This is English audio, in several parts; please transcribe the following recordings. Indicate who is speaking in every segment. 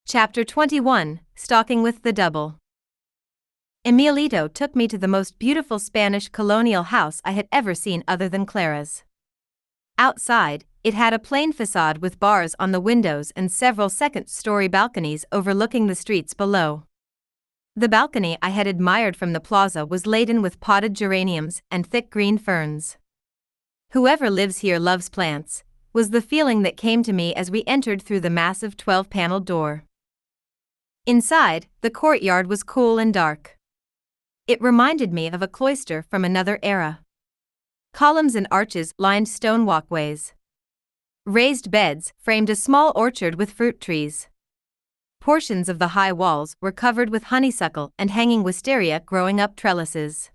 Speaker 1: Chapter 21, Stalking with the Double. Emilito took me to the most beautiful Spanish colonial house I had ever seen other than Clara's. Outside, it had a plain facade with bars on the windows and several second-story balconies overlooking the streets below. The balcony I had admired from the plaza was laden with potted geraniums and thick green ferns. "Whoever lives here loves plants," was the feeling that came to me as we entered through the massive 12-paneled door. Inside, the courtyard was cool and dark. It reminded me of a cloister from another era. Columns and arches lined stone walkways. Raised beds framed a small orchard with fruit trees. Portions of the high walls were covered with honeysuckle and hanging wisteria growing up trellises.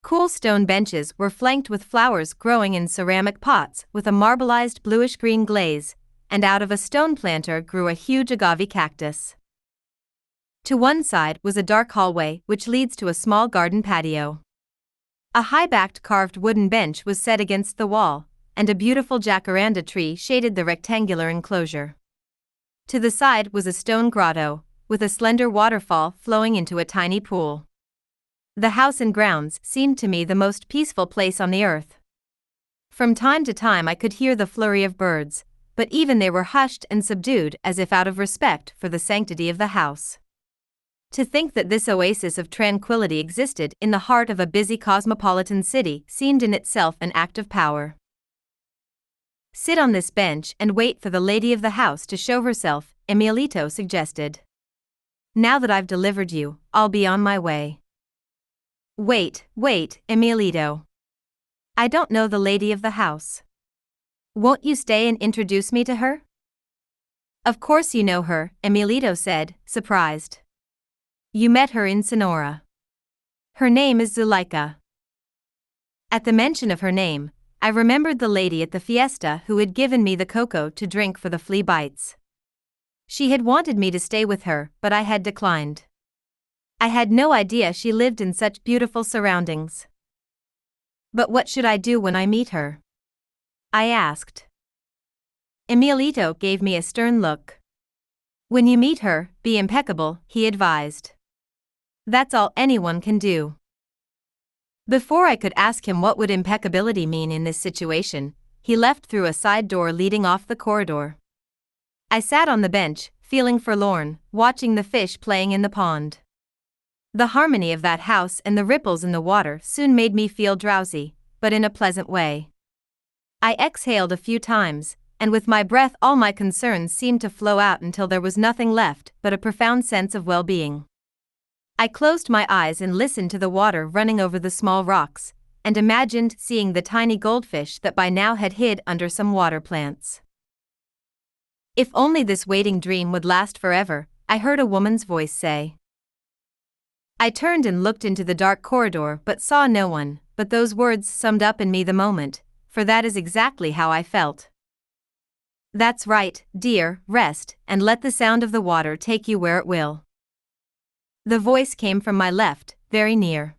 Speaker 1: Cool stone benches were flanked with flowers growing in ceramic pots with a marbleized bluish-green glaze, and out of a stone planter grew a huge agave cactus. To one side was a dark hallway which leads to a small garden patio. A high-backed carved wooden bench was set against the wall, and a beautiful jacaranda tree shaded the rectangular enclosure. To the side was a stone grotto, with a slender waterfall flowing into a tiny pool. The house and grounds seemed to me the most peaceful place on the earth. From time to time I could hear the flurry of birds, but even they were hushed and subdued as if out of respect for the sanctity of the house. To think that this oasis of tranquility existed in the heart of a busy cosmopolitan city seemed in itself an act of power. "Sit on this bench and wait for the lady of the house to show herself," Emilito suggested. "Now that I've delivered you, I'll be on my way." Wait, Emilito. I don't know the lady of the house. Won't you stay and introduce me to her?" "Of course you know her," Emilito said, surprised. "You met her in Sonora. Her name is Zuleika." At the mention of her name, I remembered the lady at the fiesta who had given me the cocoa to drink for the flea bites. She had wanted me to stay with her, but I had declined. I had no idea she lived in such beautiful surroundings. "But what should I do when I meet her?" I asked. Emilito gave me a stern look. "When you meet her, be impeccable," he advised. "That's all anyone can do." Before I could ask him what would impeccability mean in this situation, he left through a side door leading off the corridor. I sat on the bench, feeling forlorn, watching the fish playing in the pond. The harmony of that house and the ripples in the water soon made me feel drowsy, but in a pleasant way. I exhaled a few times, and with my breath all my concerns seemed to flow out until there was nothing left but a profound sense of well-being. I closed my eyes and listened to the water running over the small rocks, and imagined seeing the tiny goldfish that by now had hid under some water plants. "If only this waiting dream would last forever," I heard a woman's voice say. I turned and looked into the dark corridor but saw no one, but those words summed up in me the moment, for that is exactly how I felt. "That's right, dear, rest, and let the sound of the water take you where it will." The voice came from my left, very near.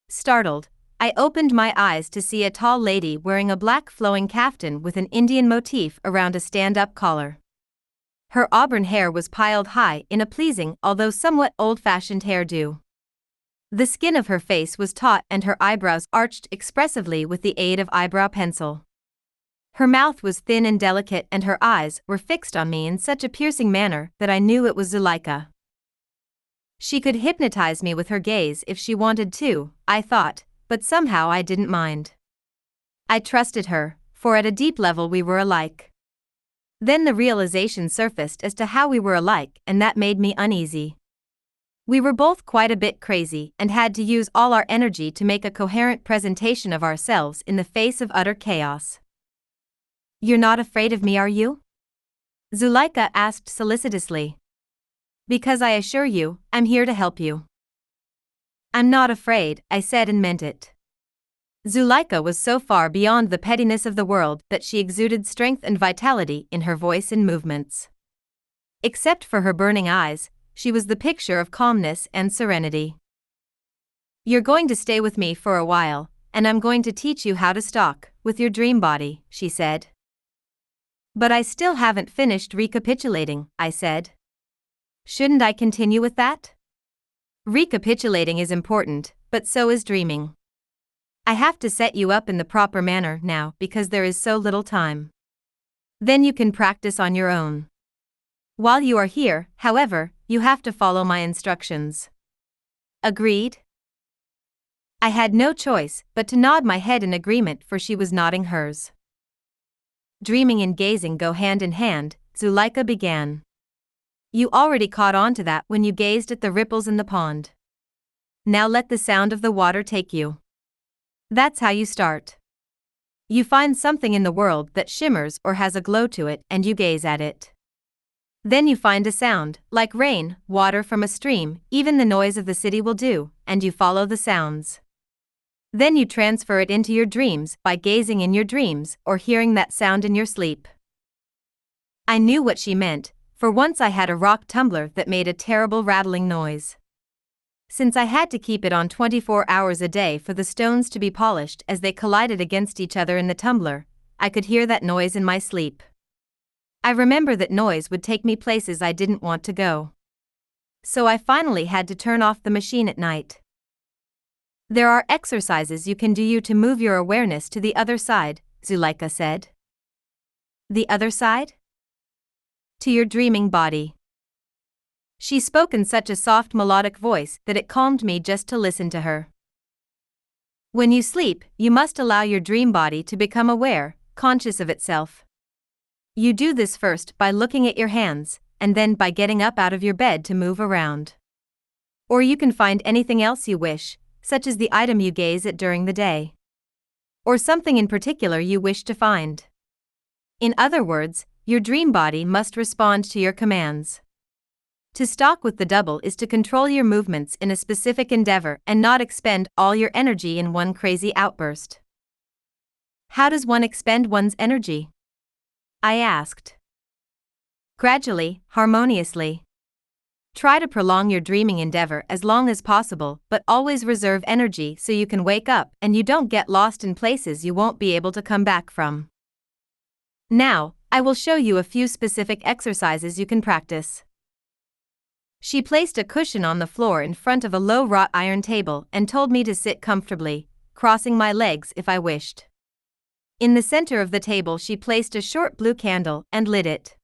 Speaker 1: Startled, I opened my eyes to see a tall lady wearing a black flowing kaftan with an Indian motif around a stand-up collar. Her auburn hair was piled high in a pleasing although somewhat old-fashioned hairdo. The skin of her face was taut and her eyebrows arched expressively with the aid of eyebrow pencil. Her mouth was thin and delicate and her eyes were fixed on me in such a piercing manner that I knew it was Zuleika. She could hypnotize me with her gaze if she wanted to, I thought, but somehow I didn't mind. I trusted her, for at a deep level we were alike. Then the realization surfaced as to how we were alike, and that made me uneasy. We were both quite a bit crazy and had to use all our energy to make a coherent presentation of ourselves in the face of utter chaos. "You're not afraid of me, are you?" Zuleika asked solicitously. "Because I assure you, I'm here to help you." "I'm not afraid," I said and meant it. Zuleika was so far beyond the pettiness of the world that she exuded strength and vitality in her voice and movements. Except for her burning eyes, she was the picture of calmness and serenity. "You're going to stay with me for a while, and I'm going to teach you how to stalk, with your dream body," she said. "But I still haven't finished recapitulating," I said. Shouldn't I continue with that? Recapitulating is important, but so is dreaming. I have to set you up in the proper manner now because there is so little time. Then you can practice on your own. While you are here, however, you have to follow my instructions. Agreed? I had no choice but to nod my head in agreement, for she was nodding hers. Dreaming and gazing go hand in hand, Zuleika began. You already caught on to that when you gazed at the ripples in the pond. Now let the sound of the water take you. That's how you start. You find something in the world that shimmers or has a glow to it and you gaze at it. Then you find a sound, like rain, water from a stream, even the noise of the city will do, and you follow the sounds. Then you transfer it into your dreams by gazing in your dreams or hearing that sound in your sleep. I knew what she meant, for once I had a rock tumbler that made a terrible rattling noise. Since I had to keep it on 24 hours a day for the stones to be polished as they collided against each other in the tumbler, I could hear that noise in my sleep. I remember that noise would take me places I didn't want to go. So I finally had to turn off the machine at night. There are exercises you can do to move your awareness to the other side, Zuleika said. The other side? To your dreaming body. She spoke in such a soft melodic voice that it calmed me just to listen to her. When you sleep, you must allow your dream body to become aware, conscious of itself. You do this first by looking at your hands, and then by getting up out of your bed to move around. Or you can find anything else you wish, such as the item you gaze at during the day. Or something in particular you wish to find. In other words, your dream body must respond to your commands. To stalk with the double is to control your movements in a specific endeavor and not expend all your energy in one crazy outburst. How does one expend one's energy? I asked. Gradually, harmoniously. Try to prolong your dreaming endeavor as long as possible, but always reserve energy so you can wake up and you don't get lost in places you won't be able to come back from. Now, I will show you a few specific exercises you can practice. She placed a cushion on the floor in front of a low wrought iron table and told me to sit comfortably, crossing my legs if I wished. In the center of the table she placed a short blue candle and lit it.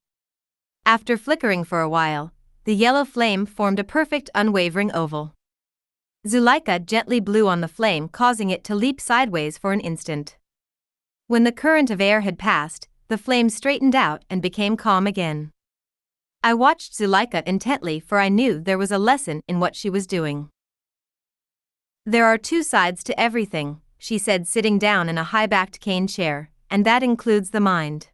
Speaker 1: After flickering for a while, the yellow flame formed a perfect unwavering oval. Zuleika gently blew on the flame, causing it to leap sideways for an instant. When the current of air had passed, the flame straightened out and became calm again. I watched Zuleika intently, for I knew there was a lesson in what she was doing. There are two sides to everything, she said, sitting down in a high-backed cane chair, and that includes the mind.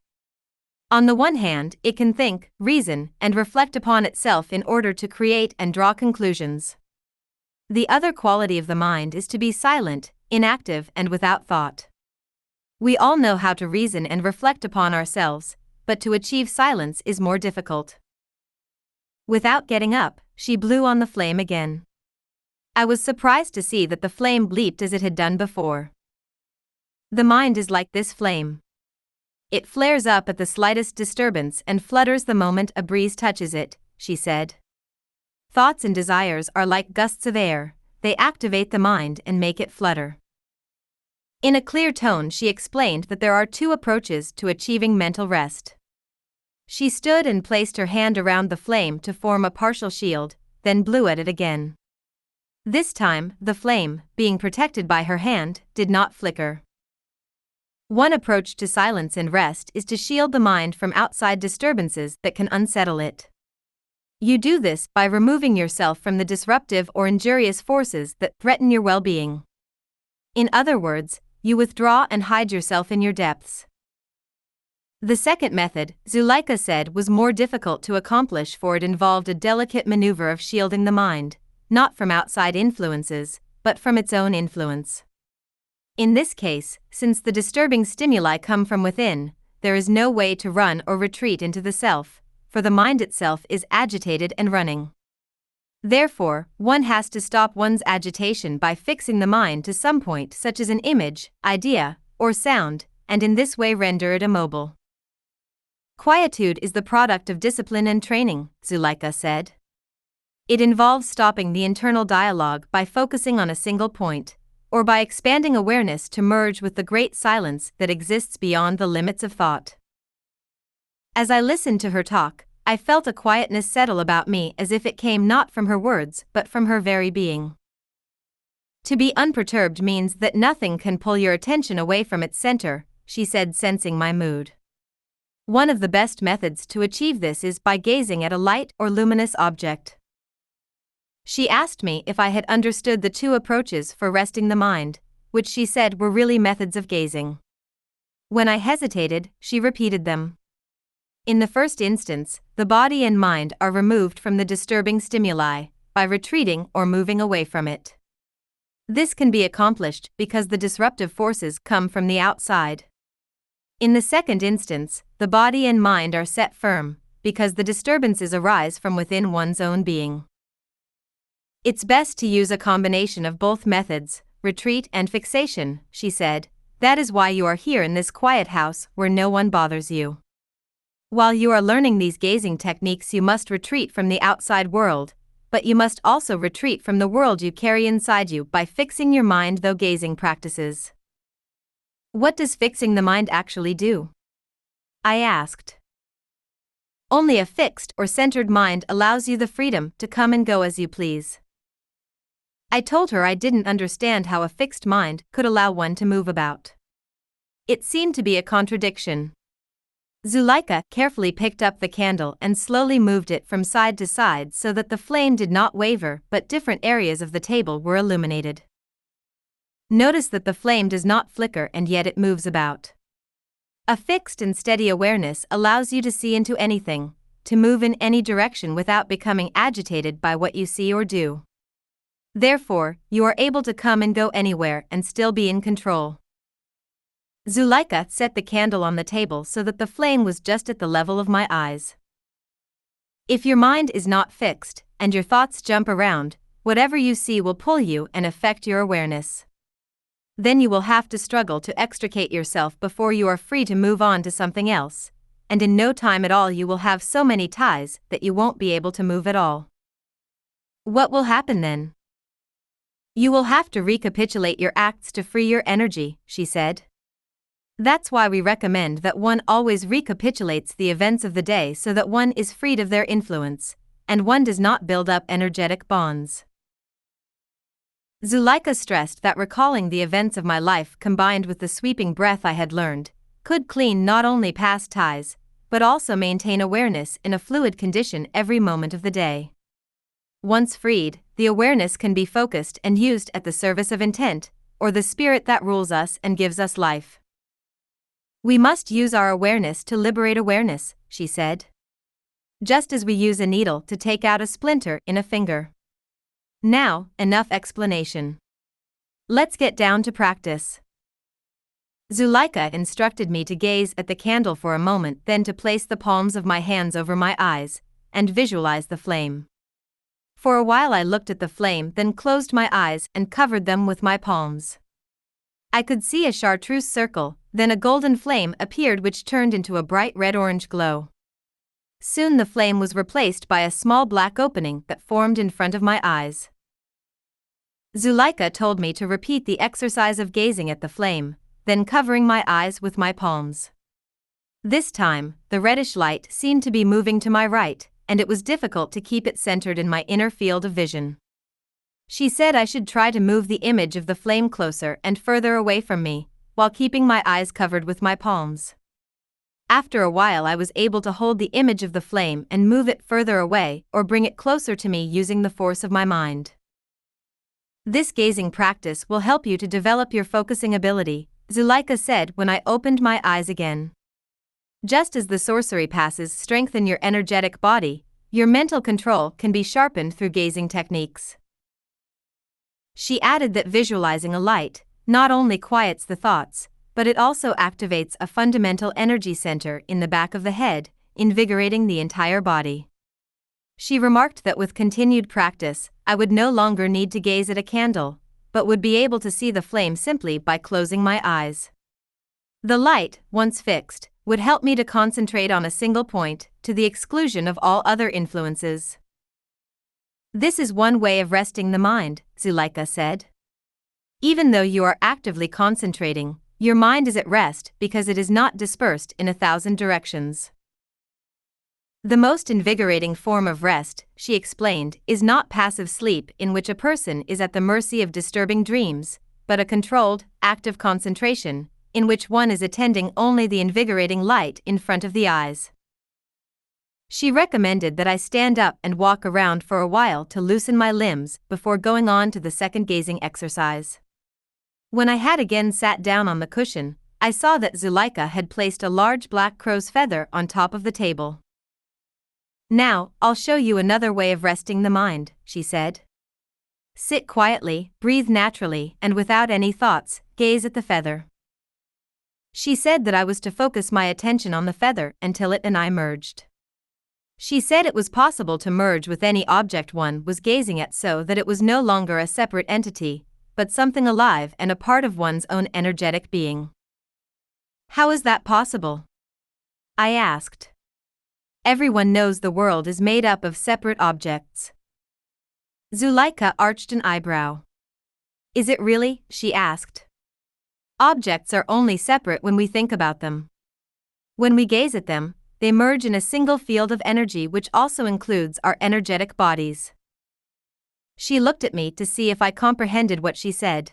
Speaker 1: On the one hand, it can think, reason, and reflect upon itself in order to create and draw conclusions. The other quality of the mind is to be silent, inactive, and without thought. We all know how to reason and reflect upon ourselves, but to achieve silence is more difficult. Without getting up, she blew on the flame again. I was surprised to see that the flame leaped as it had done before. The mind is like this flame. It flares up at the slightest disturbance and flutters the moment a breeze touches it, she said. Thoughts and desires are like gusts of air, they activate the mind and make it flutter. In a clear tone she explained that there are two approaches to achieving mental rest. She stood and placed her hand around the flame to form a partial shield, then blew at it again. This time, the flame, being protected by her hand, did not flicker. One approach to silence and rest is to shield the mind from outside disturbances that can unsettle it. You do this by removing yourself from the disruptive or injurious forces that threaten your well-being. In other words, you withdraw and hide yourself in your depths. The second method, Zuleika said, was more difficult to accomplish, for it involved a delicate maneuver of shielding the mind, not from outside influences, but from its own influence. In this case, since the disturbing stimuli come from within, there is no way to run or retreat into the self, for the mind itself is agitated and running. Therefore, one has to stop one's agitation by fixing the mind to some point, such as an image, idea, or sound, and in this way render it immobile. Quietude is the product of discipline and training, Zuleika said. It involves stopping the internal dialogue by focusing on a single point, or by expanding awareness to merge with the great silence that exists beyond the limits of thought. As I listened to her talk, I felt a quietness settle about me, as if it came not from her words but from her very being. To be unperturbed means that nothing can pull your attention away from its center, she said, sensing my mood. One of the best methods to achieve this is by gazing at a light or luminous object. She asked me if I had understood the two approaches for resting the mind, which she said were really methods of gazing. When I hesitated, she repeated them. In the first instance, the body and mind are removed from the disturbing stimuli by retreating or moving away from it. This can be accomplished because the disruptive forces come from the outside. In the second instance, the body and mind are set firm because the disturbances arise from within one's own being. It's best to use a combination of both methods, retreat and fixation, she said. That is why you are here in this quiet house where no one bothers you. While you are learning these gazing techniques, you must retreat from the outside world, but you must also retreat from the world you carry inside you by fixing your mind through gazing practices. What does fixing the mind actually do? I asked. Only a fixed or centered mind allows you the freedom to come and go as you please. I told her I didn't understand how a fixed mind could allow one to move about. It seemed to be a contradiction. Zuleika carefully picked up the candle and slowly moved it from side to side so that the flame did not waver, but different areas of the table were illuminated. Notice that the flame does not flicker and yet it moves about. A fixed and steady awareness allows you to see into anything, to move in any direction without becoming agitated by what you see or do. Therefore, you are able to come and go anywhere and still be in control. Zuleika set the candle on the table so that the flame was just at the level of my eyes. If your mind is not fixed, and your thoughts jump around, whatever you see will pull you and affect your awareness. Then you will have to struggle to extricate yourself before you are free to move on to something else, and in no time at all you will have so many ties that you won't be able to move at all. What will happen then? You will have to recapitulate your acts to free your energy, she said. That's why we recommend that one always recapitulates the events of the day so that one is freed of their influence, and one does not build up energetic bonds. Zuleika stressed that recalling the events of my life combined with the sweeping breath I had learned could clean not only past ties, but also maintain awareness in a fluid condition every moment of the day. Once freed, the awareness can be focused and used at the service of intent, or the spirit that rules us and gives us life. We must use our awareness to liberate awareness, she said. Just as we use a needle to take out a splinter in a finger. Now, enough explanation. Let's get down to practice. Zuleika instructed me to gaze at the candle for a moment, then to place the palms of my hands over my eyes and visualize the flame. For a while I looked at the flame, then closed my eyes and covered them with my palms. I could see a chartreuse circle, then a golden flame appeared which turned into a bright red-orange glow. Soon the flame was replaced by a small black opening that formed in front of my eyes. Zuleika told me to repeat the exercise of gazing at the flame, then covering my eyes with my palms. This time, the reddish light seemed to be moving to my right, and it was difficult to keep it centered in my inner field of vision. She said I should try to move the image of the flame closer and further away from me, while keeping my eyes covered with my palms. After a while I was able to hold the image of the flame and move it further away or bring it closer to me using the force of my mind. This gazing practice will help you to develop your focusing ability, Zuleika said when I opened my eyes again. Just as the sorcery passes strengthen your energetic body, your mental control can be sharpened through gazing techniques. She added that visualizing a light not only quiets the thoughts, but it also activates a fundamental energy center in the back of the head, invigorating the entire body. She remarked that with continued practice, I would no longer need to gaze at a candle, but would be able to see the flame simply by closing my eyes. The light, once fixed, would help me to concentrate on a single point, to the exclusion of all other influences. This is one way of resting the mind, Zuleika said. Even though you are actively concentrating, your mind is at rest because it is not dispersed in 1,000 directions. The most invigorating form of rest, she explained, is not passive sleep in which a person is at the mercy of disturbing dreams, but a controlled, active concentration, in which one is attending only the invigorating light in front of the eyes. She recommended that I stand up and walk around for a while to loosen my limbs before going on to the second gazing exercise. When I had again sat down on the cushion, I saw that Zuleika had placed a large black crow's feather on top of the table. Now, I'll show you another way of resting the mind, she said. Sit quietly, breathe naturally, and without any thoughts, gaze at the feather. She said that I was to focus my attention on the feather until it and I merged. She said it was possible to merge with any object one was gazing at so that it was no longer a separate entity, but something alive and a part of one's own energetic being. How is that possible? I asked. Everyone knows the world is made up of separate objects. Zuleika arched an eyebrow. Is it really? She asked. Objects are only separate when we think about them. When we gaze at them, they merge in a single field of energy which also includes our energetic bodies. She looked at me to see if I comprehended what she said.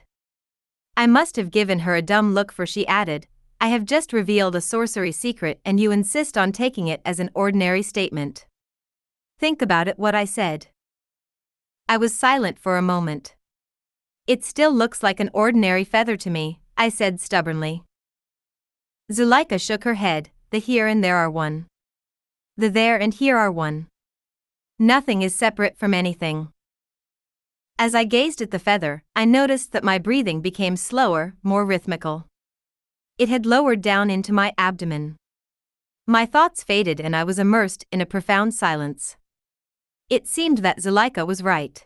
Speaker 1: I must have given her a dumb look, for she added, I have just revealed a sorcery secret and you insist on taking it as an ordinary statement. Think about it, what I said. I was silent for a moment. It still looks like an ordinary feather to me, I said stubbornly. Zuleika shook her head. The here and there are one. The there and here are one. Nothing is separate from anything. As I gazed at the feather, I noticed that my breathing became slower, more rhythmical. It had lowered down into my abdomen. My thoughts faded and I was immersed in a profound silence. It seemed that Zuleika was right.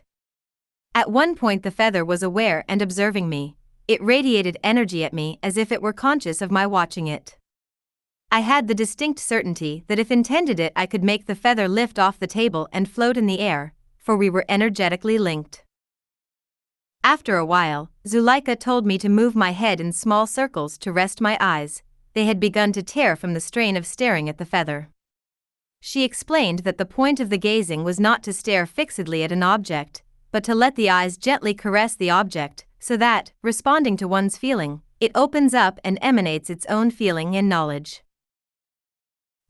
Speaker 1: At one point the feather was aware and observing me. It radiated energy at me as if it were conscious of my watching it. I had the distinct certainty that if intended it I could make the feather lift off the table and float in the air, for we were energetically linked. After a while, Zuleika told me to move my head in small circles to rest my eyes. They had begun to tear from the strain of staring at the feather. She explained that the point of the gazing was not to stare fixedly at an object, but to let the eyes gently caress the object, so that, responding to one's feeling, it opens up and emanates its own feeling and knowledge.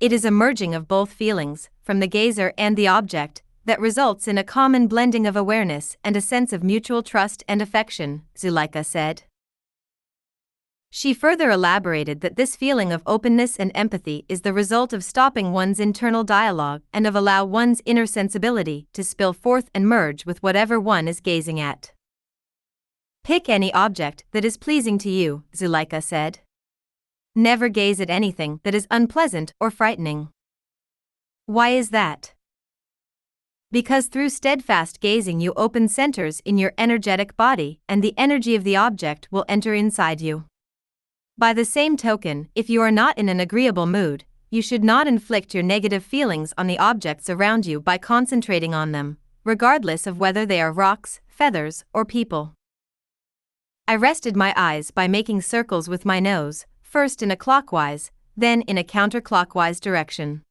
Speaker 1: It is a merging of both feelings, from the gazer and the object, that results in a common blending of awareness and a sense of mutual trust and affection, Zuleika said. She further elaborated that this feeling of openness and empathy is the result of stopping one's internal dialogue and of allow one's inner sensibility to spill forth and merge with whatever one is gazing at. Pick any object that is pleasing to you, Zuleika said. Never gaze at anything that is unpleasant or frightening. Why is that? Because through steadfast gazing you open centers in your energetic body and the energy of the object will enter inside you. By the same token, if you are not in an agreeable mood, you should not inflict your negative feelings on the objects around you by concentrating on them, regardless of whether they are rocks, feathers, or people. I rested my eyes by making circles with my nose, first in a clockwise, then in a counterclockwise direction.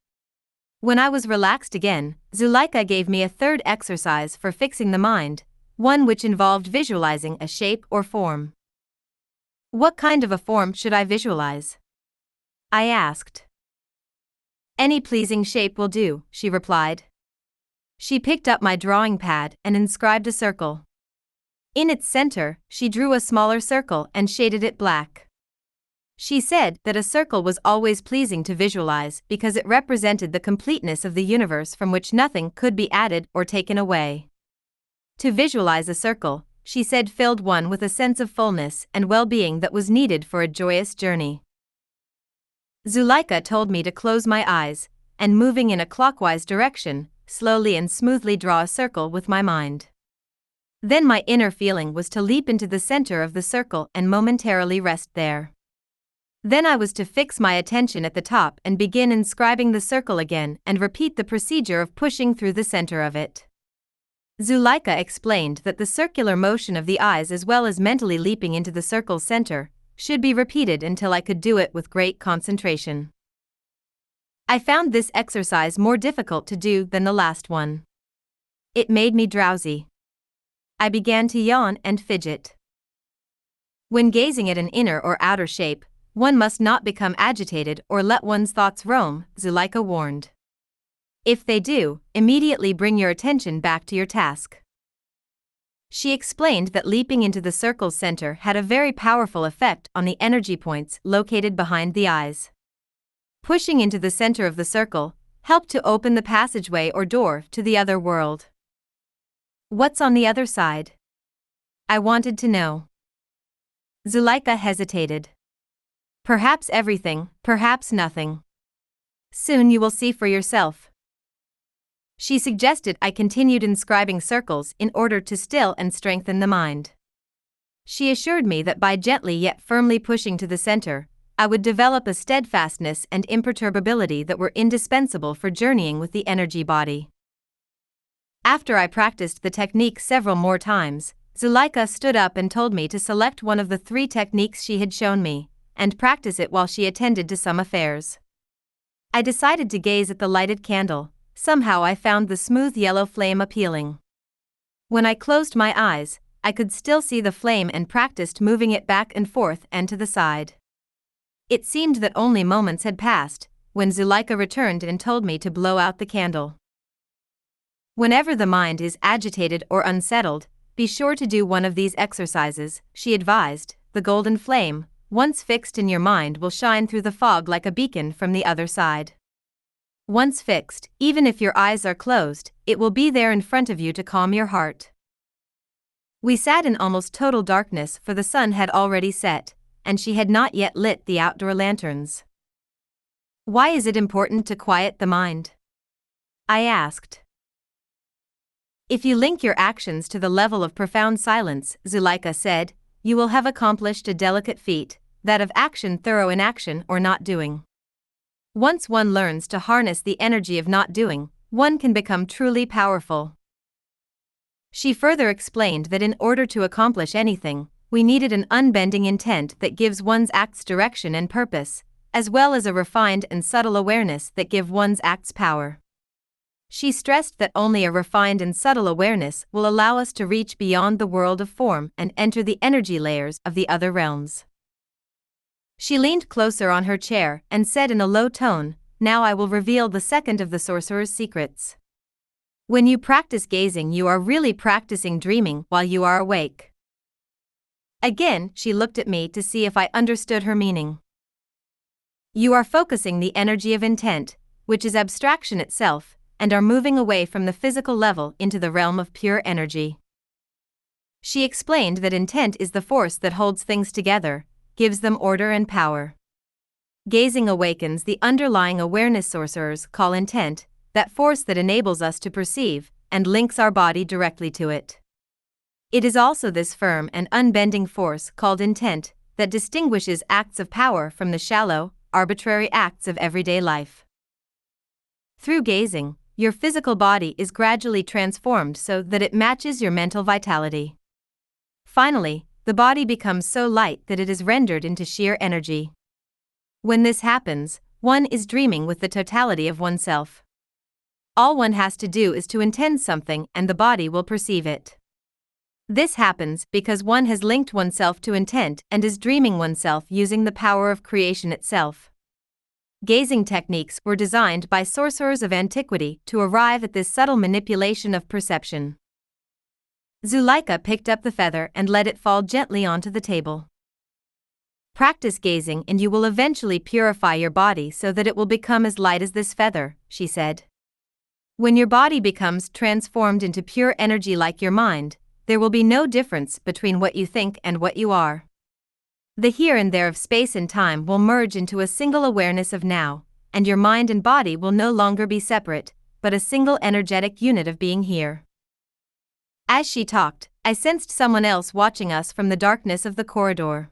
Speaker 1: When I was relaxed again, Zuleika gave me a third exercise for fixing the mind, one which involved visualizing a shape or form. What kind of a form should I visualize? I asked. Any pleasing shape will do, she replied. She picked up my drawing pad and inscribed a circle. In its center, she drew a smaller circle and shaded it black. She said that a circle was always pleasing to visualize because it represented the completeness of the universe from which nothing could be added or taken away. To visualize a circle, she said, filled one with a sense of fullness and well-being that was needed for a joyous journey. Zuleika told me to close my eyes, and moving in a clockwise direction, slowly and smoothly draw a circle with my mind. Then my inner feeling was to leap into the center of the circle and momentarily rest there. Then I was to fix my attention at the top and begin inscribing the circle again and repeat the procedure of pushing through the center of it. Zuleika explained that the circular motion of the eyes as well as mentally leaping into the circle's center should be repeated until I could do it with great concentration. I found this exercise more difficult to do than the last one. It made me drowsy. I began to yawn and fidget. When gazing at an inner or outer shape, one must not become agitated or let one's thoughts roam, Zuleika warned. If they do, immediately bring your attention back to your task. She explained that leaping into the circle's center had a very powerful effect on the energy points located behind the eyes. Pushing into the center of the circle helped to open the passageway or door to the other world. What's on the other side? I wanted to know. Zuleika hesitated. Perhaps everything, perhaps nothing. Soon you will see for yourself. She suggested I continued inscribing circles in order to still and strengthen the mind. She assured me that by gently yet firmly pushing to the center, I would develop a steadfastness and imperturbability that were indispensable for journeying with the energy body. After I practiced the technique several more times, Zuleika stood up and told me to select one of the 3 techniques she had shown me, and practice it while she attended to some affairs. I decided to gaze at the lighted candle. Somehow I found the smooth yellow flame appealing. When I closed my eyes, I could still see the flame and practiced moving it back and forth and to the side. It seemed that only moments had passed, when Zuleika returned and told me to blow out the candle. Whenever the mind is agitated or unsettled, be sure to do one of these exercises, she advised. The golden flame, once fixed in your mind, will shine through the fog like a beacon from the other side. Once fixed, even if your eyes are closed, it will be there in front of you to calm your heart. We sat in almost total darkness, for the sun had already set, and she had not yet lit the outdoor lanterns. Why is it important to quiet the mind? I asked. If you link your actions to the level of profound silence, Zuleika said, you will have accomplished a delicate feat, that of action, thorough inaction or not doing. Once one learns to harness the energy of not doing, one can become truly powerful. She further explained that in order to accomplish anything, we needed an unbending intent that gives one's acts direction and purpose, as well as a refined and subtle awareness that give one's acts power. She stressed that only a refined and subtle awareness will allow us to reach beyond the world of form and enter the energy layers of the other realms. She leaned closer on her chair and said in a low tone, now I will reveal the second of the sorcerer's secrets. When you practice gazing, you are really practicing dreaming while you are awake. Again, she looked at me to see if I understood her meaning. You are focusing the energy of intent, which is abstraction itself, and are moving away from the physical level into the realm of pure energy. She explained that intent is the force that holds things together, gives them order and power. Gazing awakens the underlying awareness sorcerers call intent, that force that enables us to perceive and links our body directly to it. It is also this firm and unbending force called intent that distinguishes acts of power from the shallow, arbitrary acts of everyday life. Through gazing, your physical body is gradually transformed so that it matches your mental vitality. Finally, the body becomes so light that it is rendered into sheer energy. When this happens, one is dreaming with the totality of oneself. All one has to do is to intend something and the body will perceive it. This happens because one has linked oneself to intent and is dreaming oneself using the power of creation itself. Gazing techniques were designed by sorcerers of antiquity to arrive at this subtle manipulation of perception. Zuleika picked up the feather and let it fall gently onto the table. Practice gazing and you will eventually purify your body so that it will become as light as this feather, she said. When your body becomes transformed into pure energy like your mind, there will be no difference between what you think and what you are. The here and there of space and time will merge into a single awareness of now, and your mind and body will no longer be separate, but a single energetic unit of being here. As she talked, I sensed someone else watching us from the darkness of the corridor.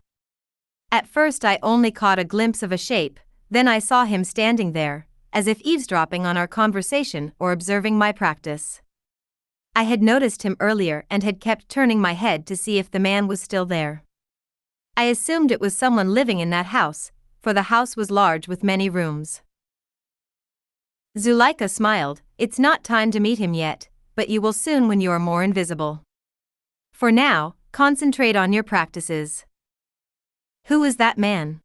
Speaker 1: At first I only caught a glimpse of a shape, then I saw him standing there, as if eavesdropping on our conversation or observing my practice. I had noticed him earlier and had kept turning my head to see if the man was still there. I assumed it was someone living in that house, for the house was large with many rooms. Zuleika smiled. It's not time to meet him yet, but you will soon when you are more invisible. For now, concentrate on your practices. Who is that man?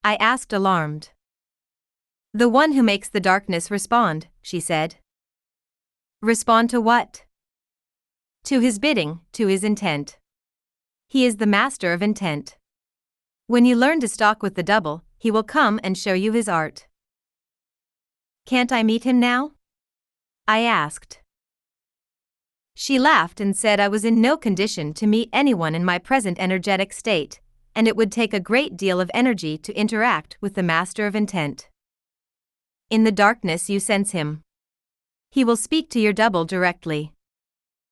Speaker 1: I asked, alarmed. The one who makes the darkness respond, she said. Respond to what? To his bidding, to his intent. He is the master of intent. When you learn to stalk with the double, he will come and show you his art. Can't I meet him now? I asked. She laughed and said I was in no condition to meet anyone in my present energetic state, and it would take a great deal of energy to interact with the master of intent. In the darkness you sense him. He will speak to your double directly.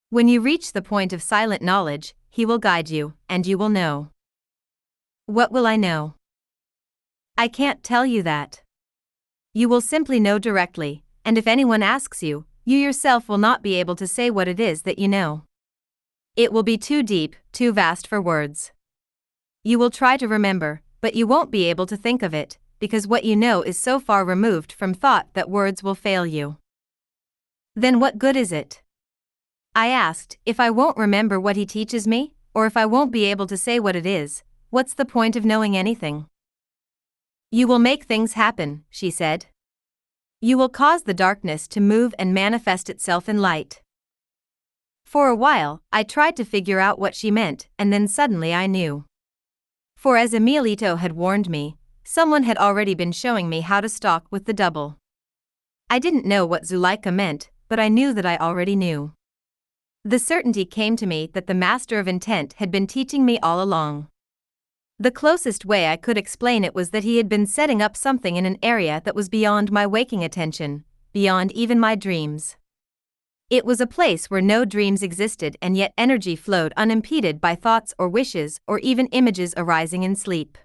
Speaker 1: When you reach the point of silent knowledge, he will guide you, and you will know. What will I know? I can't tell you that. You will simply know directly, and if anyone asks you, you yourself will not be able to say what it is that you know. It will be too deep, too vast for words. You will try to remember, but you won't be able to think of it, because what you know is so far removed from thought that words will fail you. Then what good is it? I asked, if I won't remember what he teaches me, or if I won't be able to say what it is, what's the point of knowing anything? You will make things happen, she said. You will cause the darkness to move and manifest itself in light. For a while, I tried to figure out what she meant, and then suddenly I knew. For as Emilito had warned me, someone had already been showing me how to stalk with the double. I didn't know what Zuleika meant, but I knew that I already knew. The certainty came to me that the master of intent had been teaching me all along. The closest way I could explain it was that he had been setting up something in an area that was beyond my waking attention, beyond even my dreams. It was a place where no dreams existed and yet energy flowed unimpeded by thoughts or wishes or even images arising in sleep.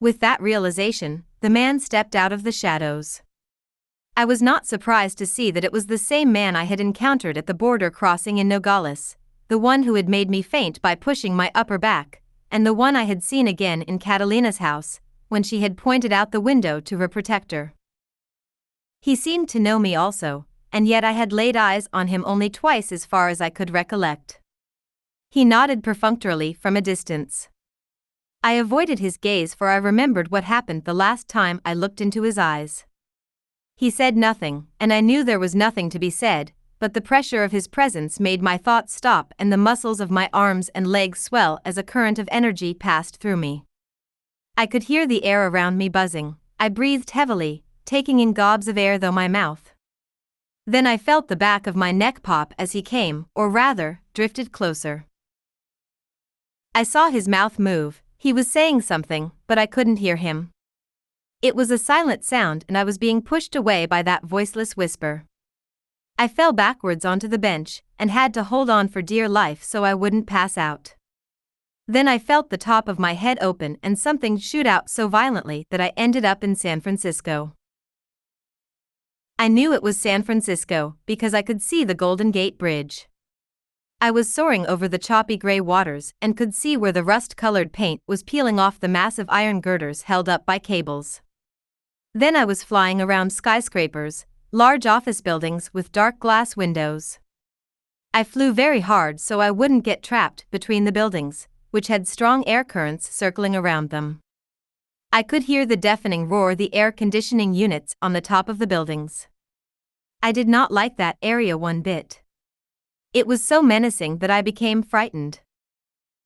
Speaker 1: With that realization, the man stepped out of the shadows. I was not surprised to see that it was the same man I had encountered at the border crossing in Nogales, the one who had made me faint by pushing my upper back, and the one I had seen again in Catalina's house, when she had pointed out the window to her protector. He seemed to know me also, and yet I had laid eyes on him only twice as far as I could recollect. He nodded perfunctorily from a distance. I avoided his gaze for I remembered what happened the last time I looked into his eyes. He said nothing, and I knew there was nothing to be said, but the pressure of his presence made my thoughts stop and the muscles of my arms and legs swell as a current of energy passed through me. I could hear the air around me buzzing. I breathed heavily, taking in gobs of air through my mouth. Then I felt the back of my neck pop as he came, or rather, drifted closer. I saw his mouth move. He was saying something, but I couldn't hear him. It was a silent sound and I was being pushed away by that voiceless whisper. I fell backwards onto the bench and had to hold on for dear life so I wouldn't pass out. Then I felt the top of my head open and something shoot out so violently that I ended up in San Francisco. I knew it was San Francisco because I could see the Golden Gate Bridge. I was soaring over the choppy gray waters and could see where the rust-colored paint was peeling off the massive iron girders held up by cables. Then I was flying around skyscrapers, large office buildings with dark glass windows. I flew very hard so I wouldn't get trapped between the buildings, which had strong air currents circling around them. I could hear the deafening roar of the air conditioning units on the top of the buildings. I did not like that area one bit. It was so menacing that I became frightened.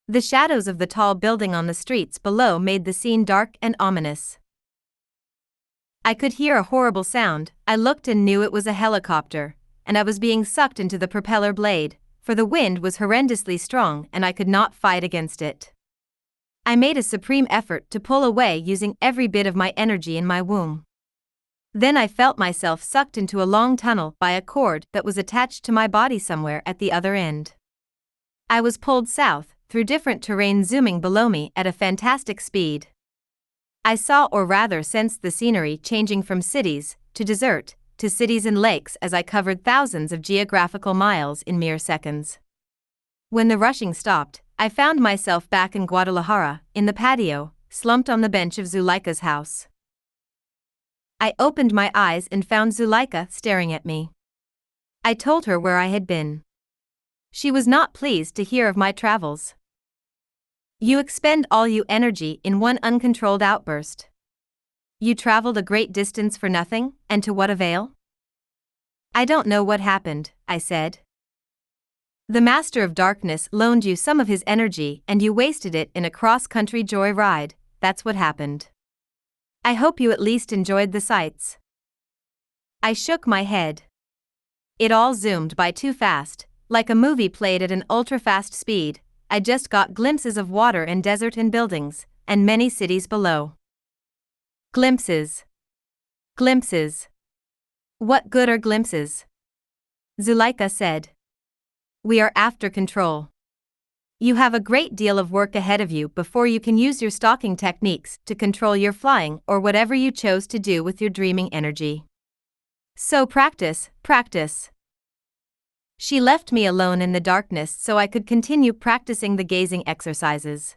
Speaker 1: The shadows of the tall building on the streets below made the scene dark and ominous. I could hear a horrible sound. I looked and knew it was a helicopter, and I was being sucked into the propeller blade, for the wind was horrendously strong and I could not fight against it. I made a supreme effort to pull away using every bit of my energy in my womb. Then I felt myself sucked into a long tunnel by a cord that was attached to my body somewhere at the other end. I was pulled south, through different terrain zooming below me at a fantastic speed. I saw or rather sensed the scenery changing from cities to desert, to cities and lakes as I covered thousands of geographical miles in mere seconds. When the rushing stopped, I found myself back in Guadalajara, in the patio, slumped on the bench of Zuleika's house. I opened my eyes and found Zuleika staring at me. I told her where I had been. She was not pleased to hear of my travels. You expend all your energy in one uncontrolled outburst. You traveled a great distance for nothing, and to what avail? I don't know what happened, I said. The Master of Darkness loaned you some of his energy and you wasted it in a cross-country joy ride, that's what happened. I hope you at least enjoyed the sights. I shook my head. It all zoomed by too fast, like a movie played at an ultra-fast speed. I just got glimpses of water and desert and buildings, and many cities below. Glimpses. Glimpses. What good are glimpses? Zuleika said. We are after control. You have a great deal of work ahead of you before you can use your stalking techniques to control your flying or whatever you chose to do with your dreaming energy. So practice, practice. She left me alone in the darkness so I could continue practicing the gazing exercises.